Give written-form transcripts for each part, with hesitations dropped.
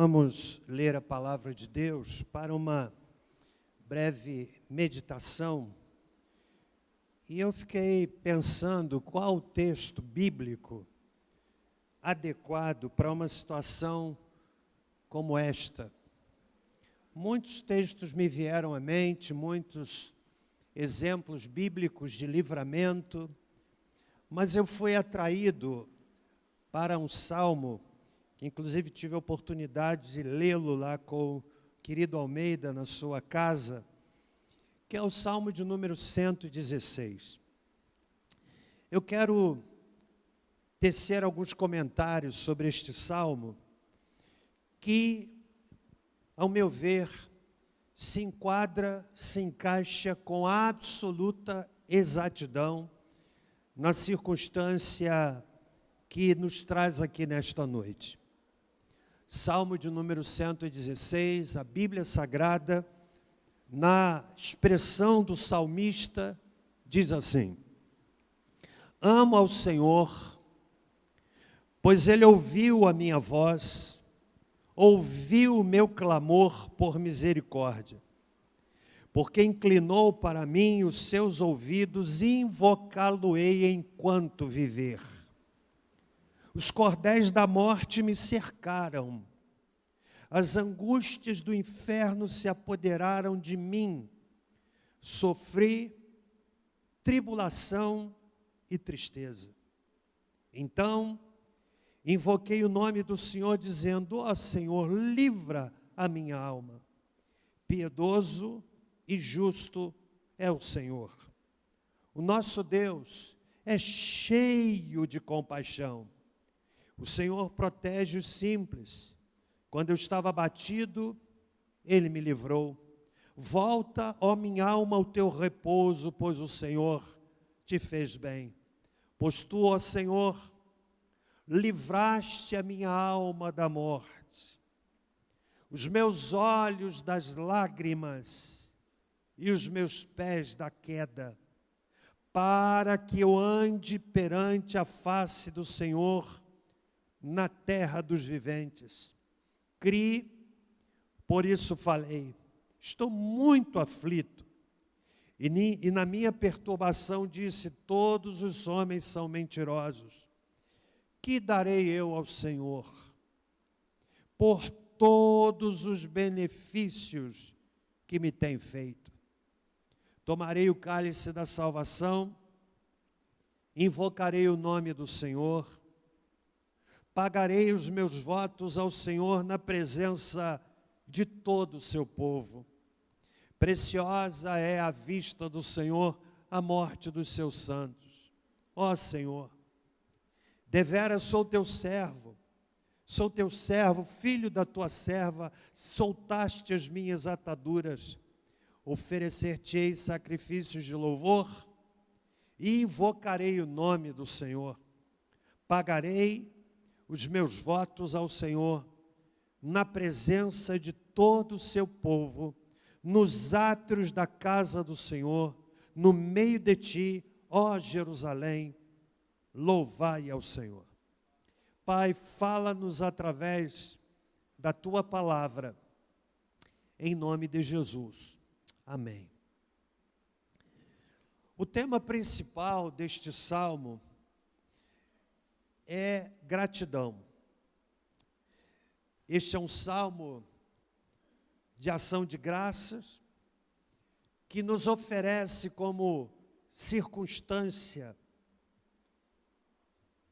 Vamos ler a palavra de Deus para uma breve meditação. E eu fiquei pensando qual o texto bíblico adequado para uma situação como esta. Muitos textos me vieram à mente, muitos exemplos bíblicos de livramento, mas eu fui atraído para um salmo, que inclusive tive a oportunidade de lê-lo lá com o querido Almeida na sua casa, que é o salmo de número 116. Eu quero tecer alguns comentários sobre este salmo, que, ao meu ver, se encaixa com absoluta exatidão na circunstância que nos traz aqui nesta noite. Salmo de número 116, a Bíblia Sagrada, na expressão do salmista, diz assim: amo ao Senhor, pois Ele ouviu a minha voz, ouviu o meu clamor por misericórdia, porque inclinou para mim os seus ouvidos, e invocá-lo-ei enquanto viver. Os cordéis da morte me cercaram, as angústias do inferno se apoderaram de mim, sofri tribulação e tristeza. Então, invoquei o nome do Senhor, dizendo: ó Senhor, livra a minha alma. Piedoso e justo é o Senhor. O nosso Deus é cheio de compaixão. O Senhor protege os simples. Quando eu estava abatido, Ele me livrou. Volta, ó minha alma, ao teu repouso, pois o Senhor te fez bem. Pois tu, ó Senhor, livraste a minha alma da morte, os meus olhos das lágrimas e os meus pés da queda, para que eu ande perante a face do Senhor na terra dos viventes. Criei, por isso falei. Estou muito aflito. E na minha perturbação disse: todos os homens são mentirosos. Que darei eu ao Senhor por todos os benefícios que me tem feito? Tomarei o cálice da salvação, invocarei o nome do Senhor, pagarei os meus votos ao Senhor na presença de todo o seu povo. Preciosa é à vista do Senhor a morte dos seus santos. Ó Senhor, deveras sou teu servo, filho da tua serva, soltaste as minhas ataduras. Oferecer-te-ei sacrifícios de louvor e invocarei o nome do Senhor. Pagarei os meus votos ao Senhor na presença de todo o seu povo, nos átrios da casa do Senhor, no meio de ti, ó Jerusalém, louvai ao Senhor. Pai, fala-nos através da tua palavra, em nome de Jesus. Amém. O tema principal deste salmo é gratidão. Este é um salmo de ação de graças, que nos oferece como circunstância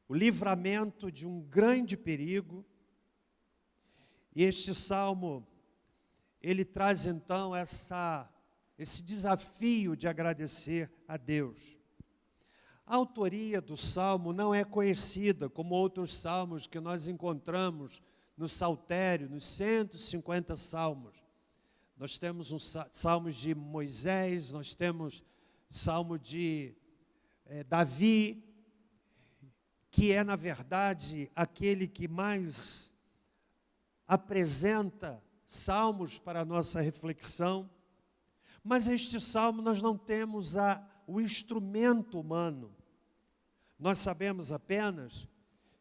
o livramento de um grande perigo. E este salmo, ele traz então esse desafio de agradecer a Deus. A autoria do salmo não é conhecida como outros salmos que nós encontramos no Saltério, nos 150 salmos. Nós temos salmos de Moisés, nós temos salmo de Davi, que é, na verdade, aquele que mais apresenta salmos para a nossa reflexão. Mas este salmo nós não temos o instrumento humano. Nós sabemos apenas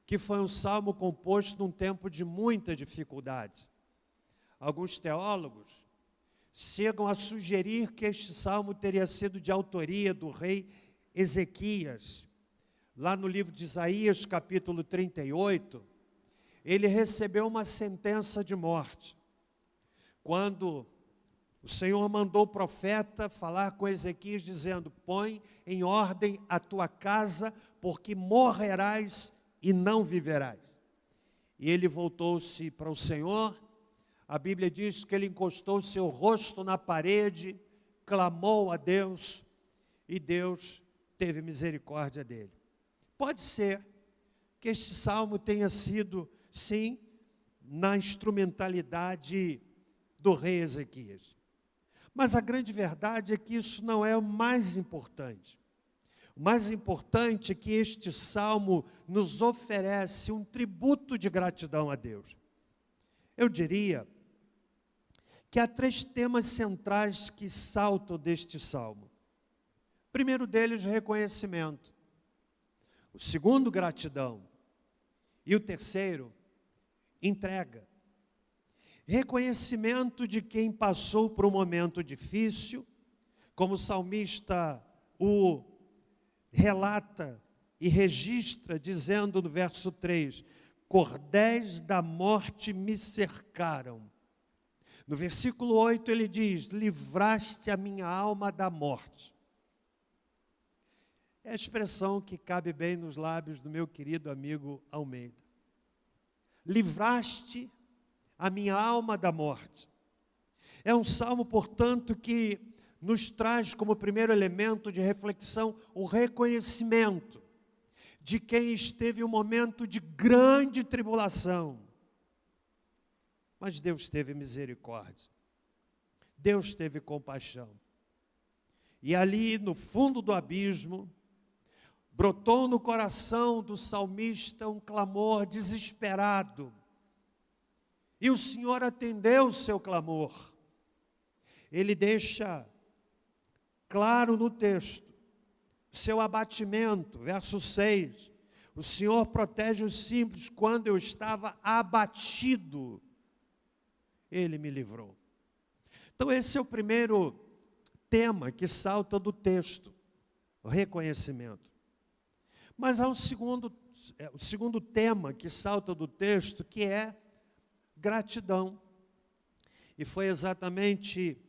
que foi um salmo composto num tempo de muita dificuldade. Alguns teólogos chegam a sugerir que este salmo teria sido de autoria do rei Ezequias. Lá no livro de Isaías, capítulo 38, ele recebeu uma sentença de morte. Quando o Senhor mandou o profeta falar com Ezequias, dizendo: põe em ordem a tua casa, porque morrerás e não viverás. E ele voltou-se para o Senhor. A Bíblia diz que ele encostou o seu rosto na parede, clamou a Deus, e Deus teve misericórdia dele. Pode ser que este salmo tenha sido, sim, na instrumentalidade do rei Ezequias. Mas a grande verdade é que isso não é o mais importante. O mais importante é que este salmo nos oferece um tributo de gratidão a Deus. Eu diria que há 3 temas centrais que saltam deste salmo. O primeiro deles, reconhecimento. O segundo, gratidão. E o terceiro, entrega. Reconhecimento de quem passou por um momento difícil, como o salmista o relata e registra, dizendo no verso 3, cordéis da morte me cercaram. No versículo 8 ele diz, livraste a minha alma da morte. É a expressão que cabe bem nos lábios do meu querido amigo Almeida. Livraste a minha alma da morte. É um salmo, portanto, que nos traz como primeiro elemento de reflexão o reconhecimento de quem esteve em um momento de grande tribulação. Mas Deus teve misericórdia. Deus teve compaixão. E ali no fundo do abismo, brotou no coração do salmista um clamor desesperado. E o Senhor atendeu o seu clamor. Ele deixa claro no texto seu abatimento, verso 6. O Senhor protege os simples, quando eu estava abatido, Ele me livrou. Então esse é o primeiro tema que salta do texto, o reconhecimento. Mas há o segundo tema que salta do texto, que é gratidão. E foi exatamente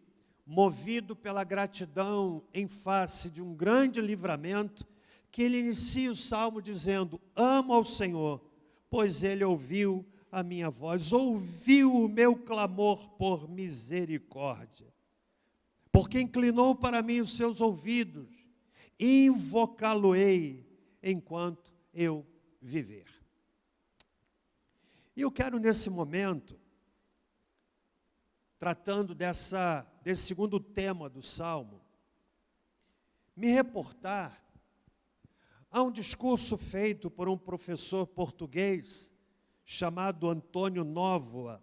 movido pela gratidão em face de um grande livramento, que ele inicia o salmo dizendo, amo ao Senhor, pois Ele ouviu a minha voz, ouviu o meu clamor por misericórdia, porque inclinou para mim os seus ouvidos, invocá-lo-ei enquanto eu viver. E eu quero nesse momento, tratando desse segundo tema do Salmo, me reportar a um discurso feito por um professor português chamado Antônio Nóvoa,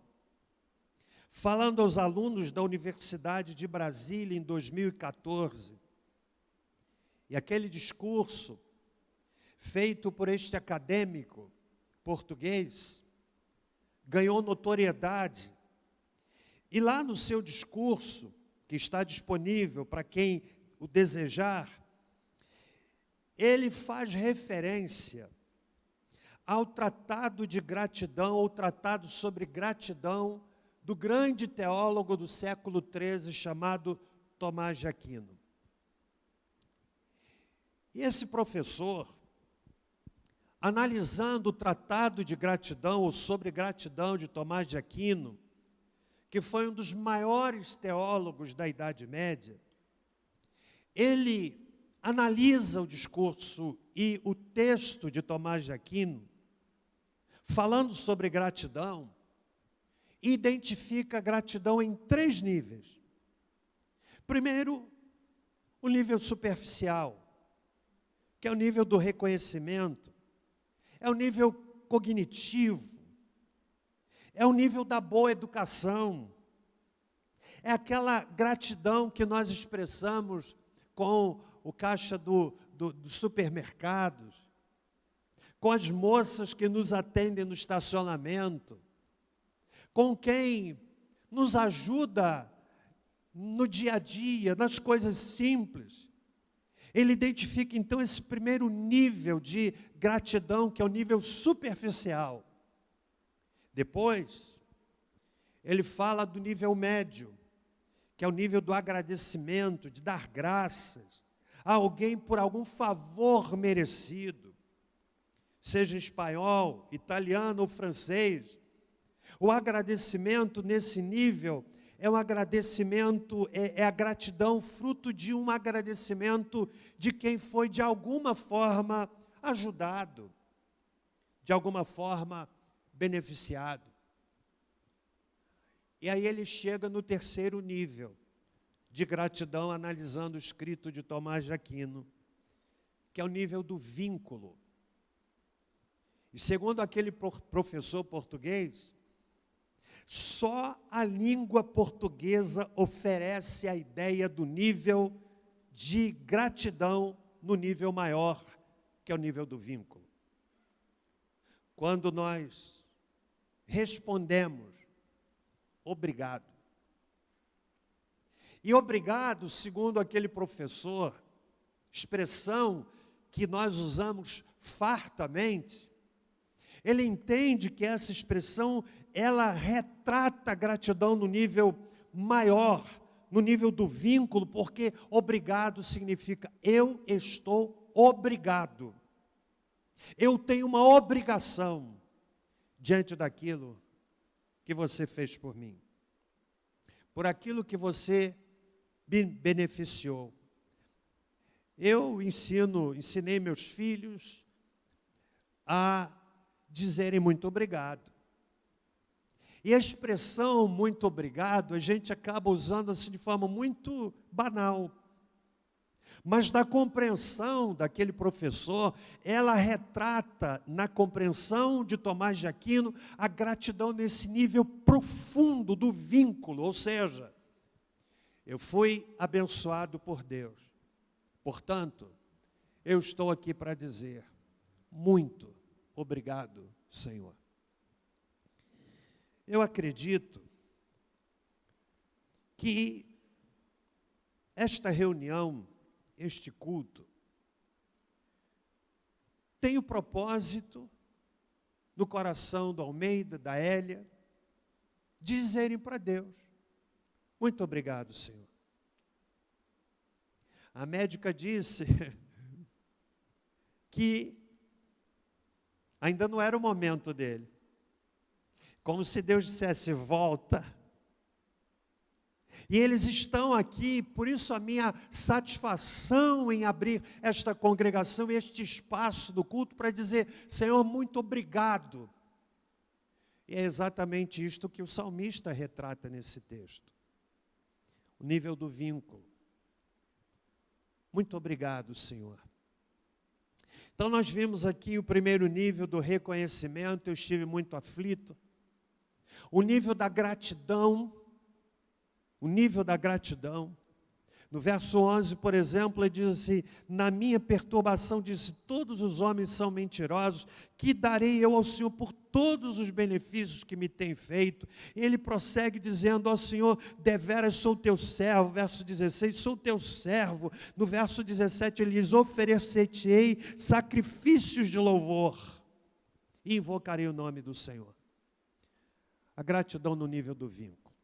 falando aos alunos da Universidade de Brasília em 2014. E aquele discurso, feito por este acadêmico português, ganhou notoriedade. E lá no seu discurso, que está disponível para quem o desejar, ele faz referência ao tratado de gratidão, ou tratado sobre gratidão, do grande teólogo do século XIII, chamado Tomás de Aquino. E esse professor, analisando o tratado de gratidão, ou sobre gratidão de Tomás de Aquino, que foi um dos maiores teólogos da Idade Média, ele analisa o discurso e o texto de Tomás de Aquino, falando sobre gratidão, e identifica a gratidão em 3 níveis. Primeiro, o nível superficial, que é o nível do reconhecimento, é o nível cognitivo, é o nível da boa educação, é aquela gratidão que nós expressamos com o caixa dos supermercados, com as moças que nos atendem no estacionamento, com quem nos ajuda no dia a dia, nas coisas simples. Ele identifica então esse primeiro nível de gratidão, que é o nível superficial. Depois, ele fala do nível médio, que é o nível do agradecimento, de dar graças a alguém por algum favor merecido, seja espanhol, italiano ou francês. O agradecimento nesse nível é um agradecimento, é a gratidão fruto de um agradecimento de quem foi de alguma forma ajudado, de alguma forma beneficiado. E aí ele chega no terceiro nível de gratidão, analisando o escrito de Tomás de Aquino, que é o nível do vínculo. E segundo aquele professor português, só a língua portuguesa oferece a ideia do nível de gratidão no nível maior, que é o nível do vínculo. Quando nós respondemos, obrigado. E obrigado, segundo aquele professor, expressão que nós usamos fartamente, ele entende que essa expressão, ela retrata a gratidão no nível maior, no nível do vínculo, porque obrigado significa eu estou obrigado. Eu tenho uma obrigação diante daquilo que você fez por mim, por aquilo que você me beneficiou. Eu ensinei meus filhos a dizerem muito obrigado. E a expressão muito obrigado, a gente acaba usando assim de forma muito banal. Mas na compreensão daquele professor, ela retrata, na compreensão de Tomás de Aquino, a gratidão nesse nível profundo do vínculo, ou seja, eu fui abençoado por Deus. Portanto, eu estou aqui para dizer, muito obrigado, Senhor. Eu acredito que esta reunião, este culto, tem o propósito, no coração do Almeida, da Hélia, dizerem para Deus, muito obrigado, Senhor. A médica disse que ainda não era o momento dele. Como se Deus dissesse, volta. E eles estão aqui, por isso a minha satisfação em abrir esta congregação, este espaço do culto, para dizer, Senhor, muito obrigado. E é exatamente isto que o salmista retrata nesse texto. O nível do vínculo. Muito obrigado, Senhor. Então nós vimos aqui o primeiro nível do reconhecimento, eu estive muito aflito. O nível da gratidão, no verso 11, por exemplo, ele diz assim, na minha perturbação disse, todos os homens são mentirosos, que darei eu ao Senhor por todos os benefícios que me tem feito? Ele prossegue dizendo, ó Senhor, deveras sou teu servo, verso 16, sou teu servo. No verso 17 ele diz, oferecer-te-ei sacrifícios de louvor, e invocarei o nome do Senhor. A gratidão no nível do vínculo.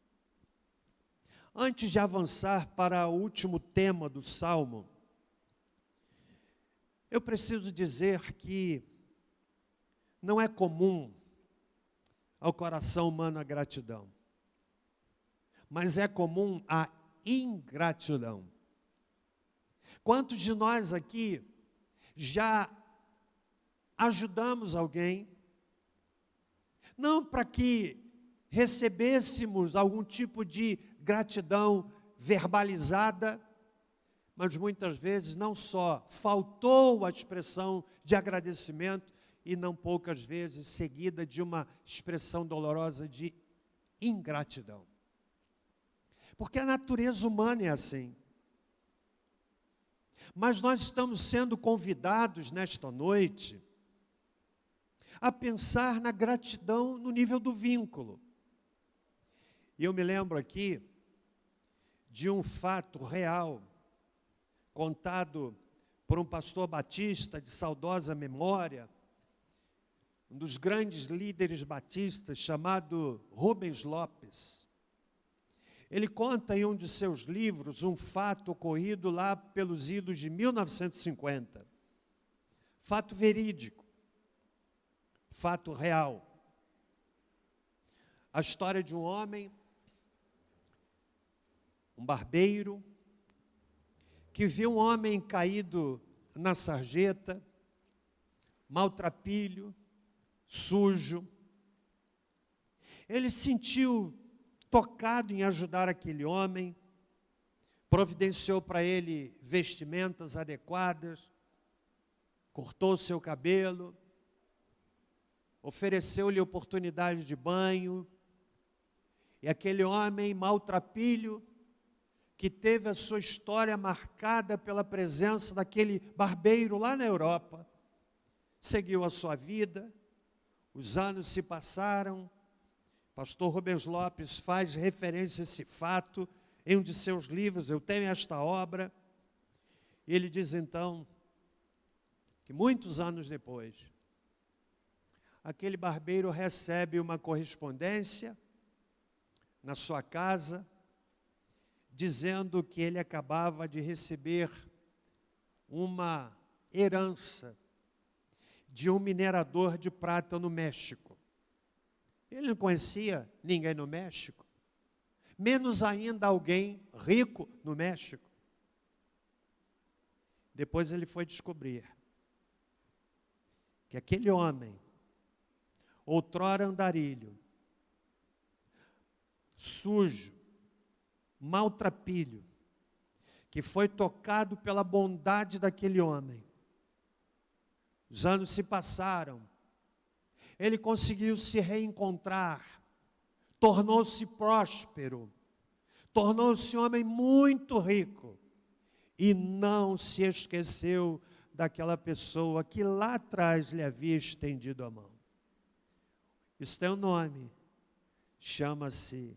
Antes de avançar para o último tema do Salmo, eu preciso dizer que não é comum ao coração humano a gratidão, mas é comum a ingratidão. Quantos de nós aqui já ajudamos alguém, não para que recebêssemos algum tipo de gratidão verbalizada, mas muitas vezes não só faltou a expressão de agradecimento, e não poucas vezes seguida de uma expressão dolorosa de ingratidão. Porque a natureza humana é assim. Mas nós estamos sendo convidados nesta noite a pensar na gratidão no nível do vínculo. E eu me lembro aqui de um fato real, contado por um pastor batista de saudosa memória, um dos grandes líderes batistas, chamado Rubens Lopes. Ele conta em um de seus livros um fato ocorrido lá pelos idos de 1950. Fato verídico, fato real. A história de um homem, um barbeiro, que viu um homem caído na sarjeta, maltrapilho, sujo. Ele sentiu tocado em ajudar aquele homem, providenciou para ele vestimentas adequadas, cortou seu cabelo, ofereceu-lhe oportunidade de banho, e aquele homem maltrapilho, que teve a sua história marcada pela presença daquele barbeiro lá na Europa, seguiu a sua vida, os anos se passaram. Pastor Rubens Lopes faz referência a esse fato em um de seus livros. Eu tenho esta obra. Ele diz então que muitos anos depois, aquele barbeiro recebe uma correspondência na sua casa, dizendo que ele acabava de receber uma herança de um minerador de prata no México. Ele não conhecia ninguém no México, menos ainda alguém rico no México. Depois ele foi descobrir que aquele homem, outrora andarilho, sujo, maltrapilho, que foi tocado pela bondade daquele homem. Os anos se passaram, ele conseguiu se reencontrar, tornou-se próspero, tornou-se um homem muito rico, e não se esqueceu daquela pessoa que lá atrás lhe havia estendido a mão. Isso tem um nome, chama-se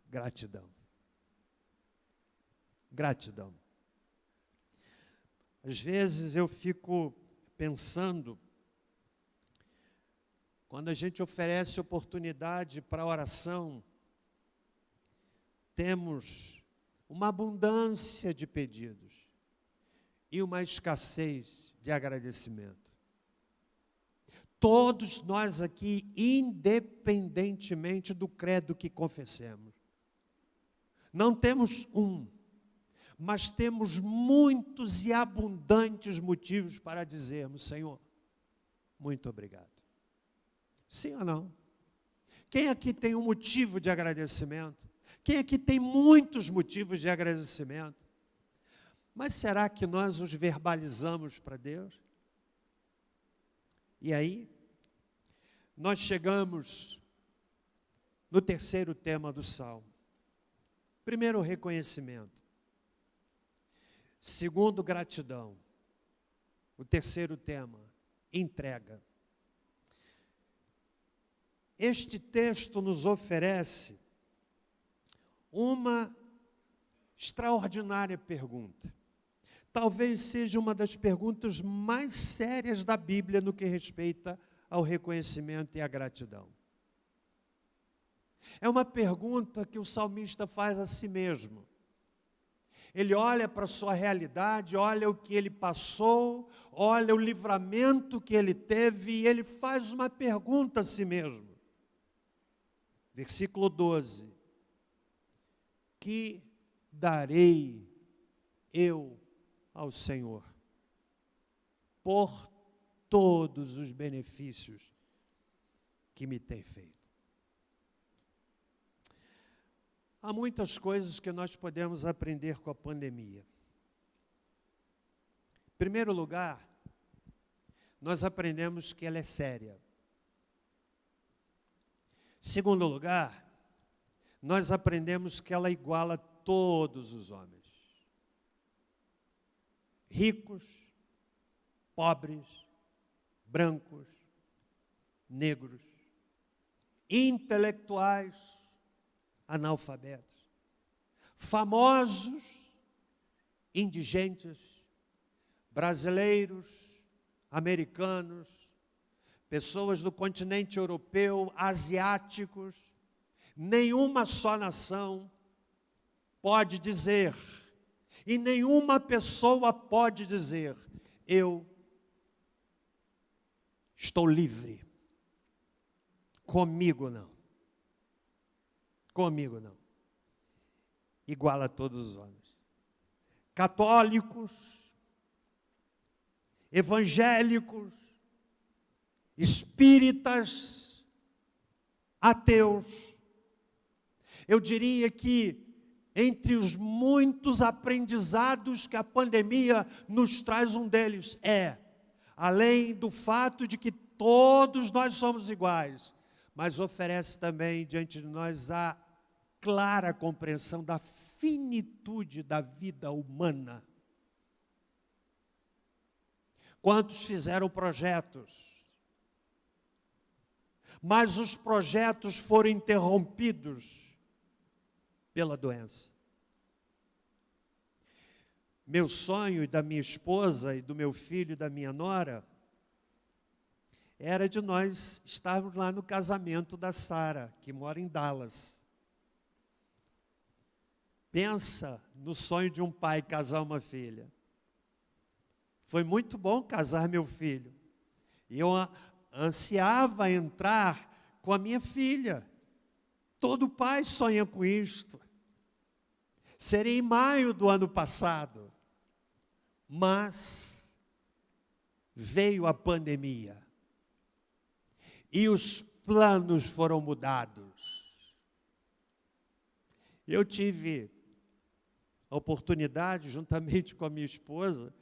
gratidão. Gratidão. Às vezes eu fico pensando, quando a gente oferece oportunidade para oração, temos uma abundância de pedidos e uma escassez de agradecimento. Todos nós aqui, independentemente do credo que confessemos, não temos um, mas temos muitos e abundantes motivos para dizermos: Senhor, muito obrigado. Sim ou não? Quem aqui tem um motivo de agradecimento? Quem aqui tem muitos motivos de agradecimento? Mas será que nós os verbalizamos para Deus? E aí, nós chegamos no terceiro tema do Salmo. Primeiro, reconhecimento. Segundo, gratidão. O terceiro tema, entrega. Este texto nos oferece uma extraordinária pergunta. Talvez seja uma das perguntas mais sérias da Bíblia no que respeita ao reconhecimento e à gratidão. É uma pergunta que o salmista faz a si mesmo. Ele olha para a sua realidade, olha o que ele passou, olha o livramento que ele teve, e ele faz uma pergunta a si mesmo. Versículo 12. Que darei eu ao Senhor por todos os benefícios que me tem feito? Há muitas coisas que nós podemos aprender com a pandemia. Em primeiro lugar, nós aprendemos que ela é séria. Em segundo lugar, nós aprendemos que ela iguala todos os homens. Ricos, pobres, brancos, negros, intelectuais, analfabetos, famosos, indigentes, brasileiros, americanos, pessoas do continente europeu, asiáticos. Nenhuma só nação pode dizer, e nenhuma pessoa pode dizer, eu estou livre. Comigo não. Comigo não. Igual a todos os homens. Católicos, evangélicos, espíritas, ateus. Eu diria que entre os muitos aprendizados que a pandemia nos traz, um deles é, além do fato de que todos nós somos iguais, mas oferece também diante de nós a clara compreensão da finitude da vida humana. Quantos fizeram projetos, mas os projetos foram interrompidos pela doença. Meu sonho, e da minha esposa, e do meu filho, e da minha nora, era de nós estarmos lá no casamento da Sara, que mora em Dallas. Pensa no sonho de um pai casar uma filha. Foi muito bom casar meu filho. E eu ansiava entrar com a minha filha. Todo pai sonha com isto. Seria em maio do ano passado. Mas veio a pandemia. E os planos foram mudados. Eu tive a oportunidade, juntamente com a minha esposa,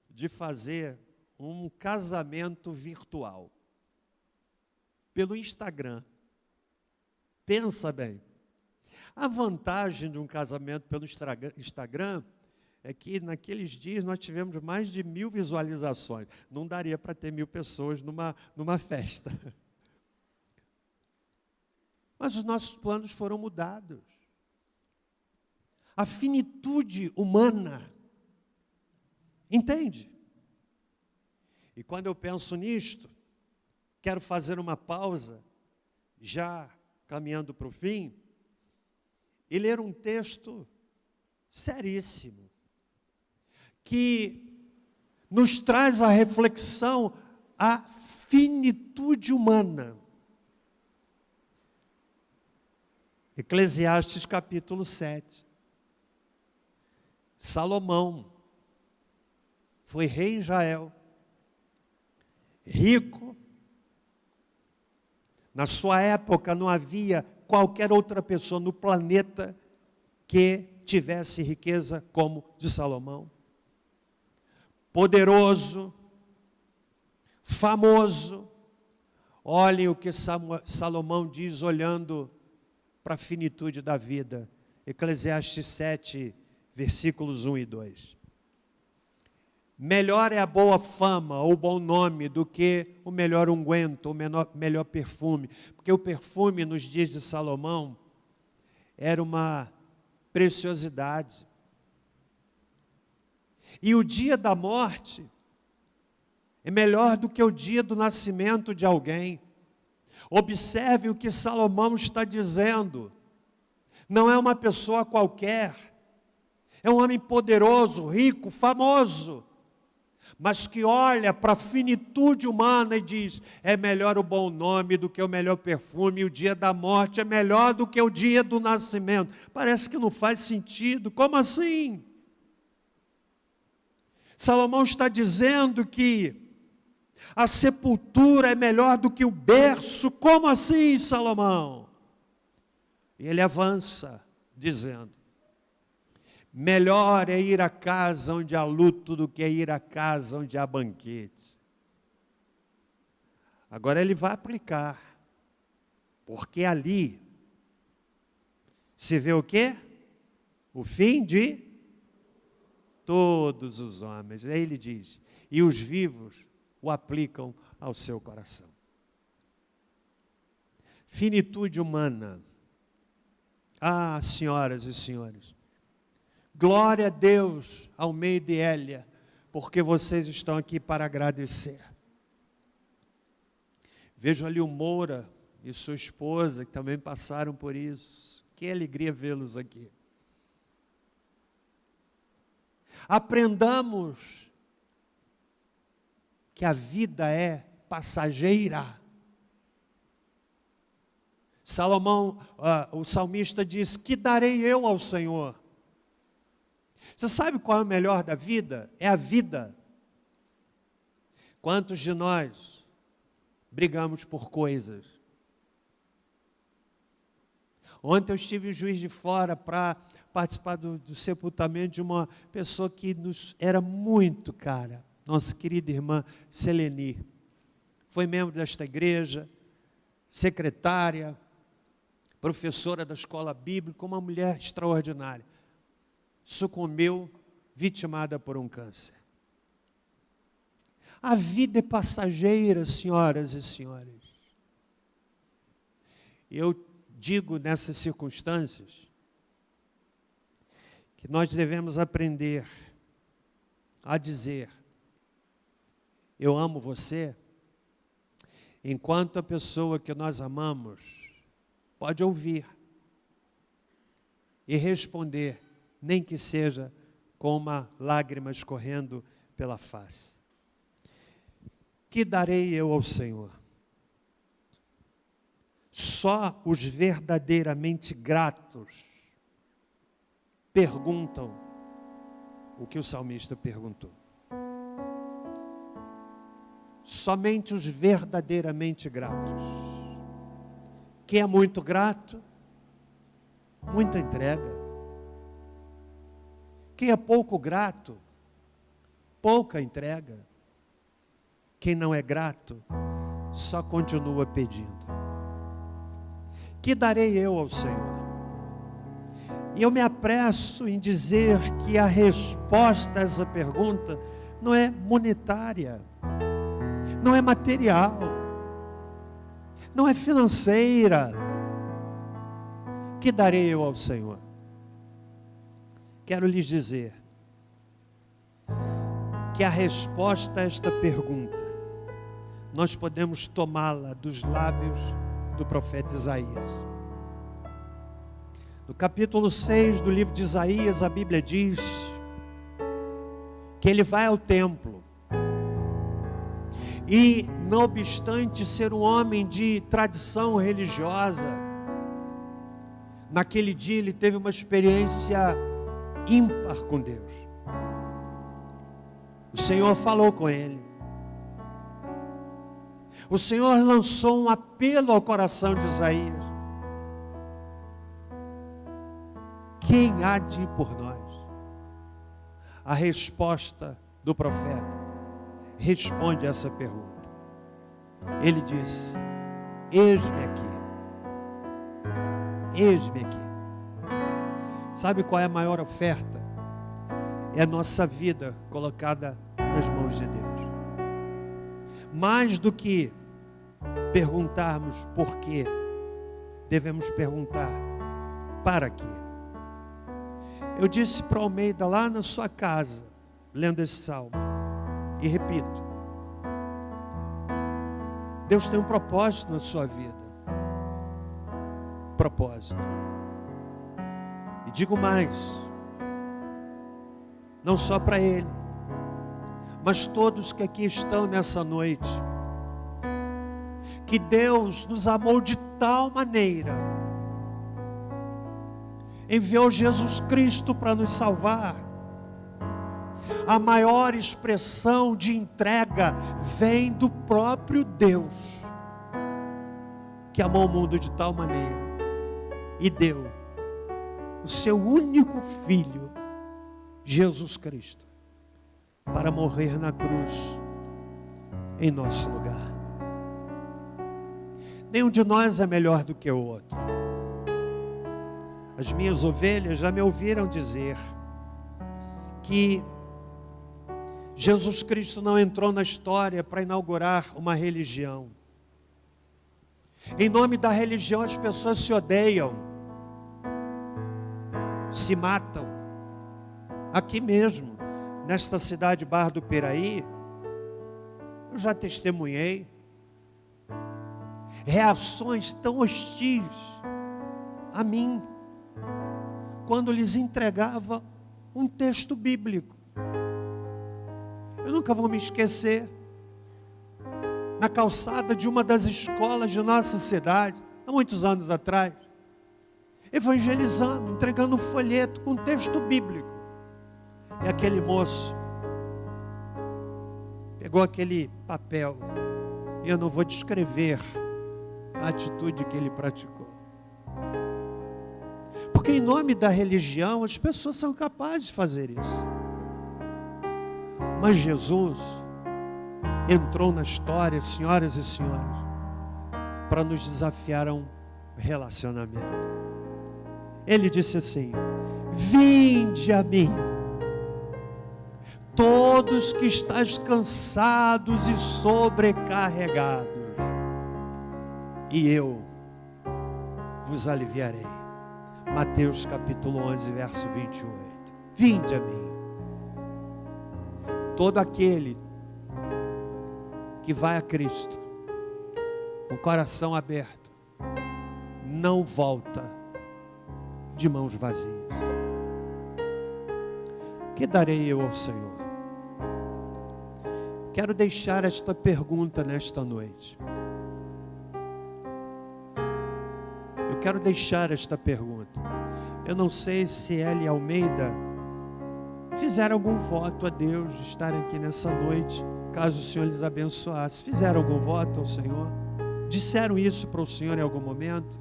de fazer um casamento virtual. Pelo Instagram. Pensa bem. A vantagem de um casamento pelo Instagram é que naqueles dias nós tivemos mais de 1000 visualizações. Não daria para ter 1000 pessoas numa festa. Mas os nossos planos foram mudados. A finitude humana. Entende? E quando eu penso nisto, quero fazer uma pausa, já caminhando para o fim, e ler um texto seríssimo, que nos traz a reflexão, a finitude humana. Eclesiastes capítulo 7. Salomão foi rei em Israel, rico. Na sua época não havia qualquer outra pessoa no planeta que tivesse riqueza como de Salomão. Poderoso, famoso. Olhem o que Salomão diz olhando para a finitude da vida. Eclesiastes 7, versículos 1 e 2. Melhor é a boa fama ou o bom nome do que o melhor unguento, o melhor perfume. Porque o perfume nos dias de Salomão era uma preciosidade. E o dia da morte é melhor do que o dia do nascimento de alguém. Observe o que Salomão está dizendo. Não é uma pessoa qualquer. É um homem poderoso, rico, famoso. Mas que olha para a finitude humana e diz, é melhor o bom nome do que o melhor perfume, e o dia da morte é melhor do que o dia do nascimento. Parece que não faz sentido, como assim? Salomão está dizendo que a sepultura é melhor do que o berço, como assim, Salomão? E ele avança, dizendo, melhor é ir à casa onde há luto do que ir à casa onde há banquete. Agora ele vai aplicar, porque ali se vê o quê? O fim de todos os homens. Aí ele diz, e os vivos o aplicam ao seu coração. Finitude humana. Ah, senhoras e senhores, glória a Deus, Almeida e Hélia, porque vocês estão aqui para agradecer. Vejo ali o Moura e sua esposa, que também passaram por isso. Que alegria vê-los aqui. Aprendamos que a vida é passageira. Salomão, o salmista diz: que darei eu ao Senhor? Você sabe qual é o melhor da vida? É a vida. Quantos de nós brigamos por coisas? Ontem eu estive em Juiz de Fora para participar do sepultamento de uma pessoa que nos era muito cara, nossa querida irmã Seleni. Foi membro desta igreja, secretária, professora da escola bíblica, uma mulher extraordinária. Sucumbiu, vitimada por um câncer. A vida é passageira, senhoras e senhores. Eu digo nessas circunstâncias que nós devemos aprender a dizer: eu amo você, enquanto a pessoa que nós amamos pode ouvir e responder, nem que seja com uma lágrima escorrendo pela face. Que darei eu ao Senhor? Só os verdadeiramente gratos perguntam o que o salmista perguntou. Somente os verdadeiramente gratos. Quem é muito grato, muita entrega. Quem é pouco grato, pouca entrega. Quem não é grato, só continua pedindo. Que darei eu ao Senhor? E eu me apresso em dizer que a resposta a essa pergunta não é monetária, não é material, não é financeira. Que darei eu ao Senhor? Quero lhes dizer que a resposta a esta pergunta nós podemos tomá-la dos lábios do profeta Isaías. No capítulo 6 do livro de Isaías, a Bíblia diz que ele vai ao templo e, não obstante ser um homem de tradição religiosa, naquele dia ele teve uma experiência ímpar com Deus. O Senhor falou com ele. O Senhor lançou um apelo ao coração de Isaías: quem há de ir por nós? A resposta do profeta responde a essa pergunta. Ele disse: eis-me aqui. Eis-me aqui. Sabe qual é a maior oferta? É a nossa vida colocada nas mãos de Deus. Mais do que perguntarmos por quê, devemos perguntar para quê. Eu disse para Almeida lá na sua casa, lendo esse salmo, e repito: Deus tem um propósito na sua vida. Propósito. E digo mais, não só para ele, mas todos que aqui estão nessa noite, que Deus nos amou de tal maneira, enviou Jesus Cristo para nos salvar. A maior expressão de entrega vem do próprio Deus, que amou o mundo de tal maneira e deu o seu único Filho, Jesus Cristo, para morrer na cruz em nosso lugar. Nenhum de nós é melhor do que o outro. As minhas ovelhas já me ouviram dizer que Jesus Cristo não entrou na história para inaugurar uma religião. Em nome da religião as pessoas se odeiam. se matam. Aqui mesmo, nesta cidade Barra do Piraí, eu já testemunhei reações tão hostis a mim, quando lhes entregava um texto bíblico. Eu nunca vou me esquecer, na calçada de uma das escolas de nossa cidade, há muitos anos atrás, evangelizando, entregando um folheto com um texto bíblico. E aquele moço pegou aquele papel, e eu não vou descrever a atitude que ele praticou. Porque em nome da religião, as pessoas são capazes de fazer isso. Mas Jesus entrou na história, senhoras e senhores, para nos desafiar a um relacionamento. Ele disse assim: vinde a mim, todos que estáis cansados e sobrecarregados, e eu vos aliviarei. Mateus capítulo 11, verso 28. Vinde a mim. Todo aquele que vai a Cristo, com o coração aberto, não volta de mãos vazias. Que darei eu ao Senhor? Quero deixar esta pergunta nesta noite. Eu quero deixar esta pergunta. Eu não sei se Eli Almeida fizeram algum voto a Deus de estarem aqui nessa noite, caso o Senhor lhes abençoasse. Fizeram algum voto ao Senhor? Disseram isso para o Senhor em algum momento?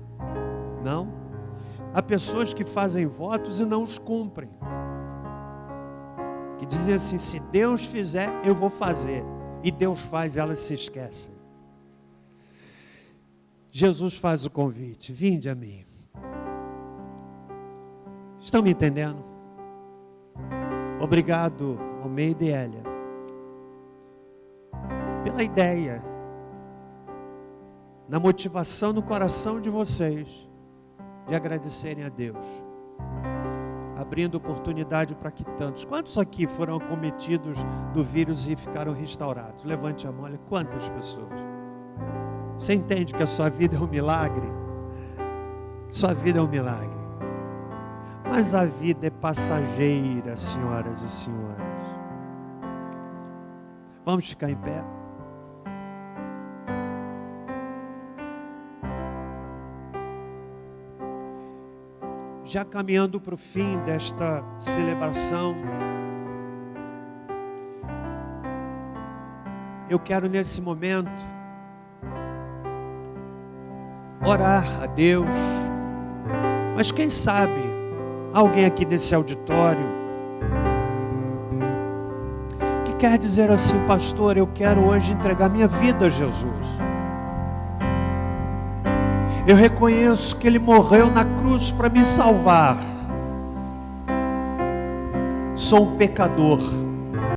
Não? Há pessoas que fazem votos e não os cumprem, que dizem assim: se Deus fizer, eu vou fazer. E Deus faz, elas se esquecem. Jesus faz o convite: vinde a mim. Estão me entendendo? Obrigado, Almeida e Elia, pela ideia, na motivação no coração de vocês, de agradecerem a Deus, abrindo oportunidade para que tantos. Quantos aqui foram acometidos do vírus e ficaram restaurados? Levante a mão. Olha, quantas pessoas. Você entende que a sua vida é um milagre? Sua vida é um milagre. Mas a vida é passageira, senhoras e senhores. Vamos ficar em pé. Já caminhando para o fim desta celebração, eu quero nesse momento orar a Deus. Mas quem sabe alguém aqui desse auditório que quer dizer assim: pastor, eu quero hoje entregar minha vida a Jesus. Eu reconheço que Ele morreu na cruz para me salvar. Sou um pecador.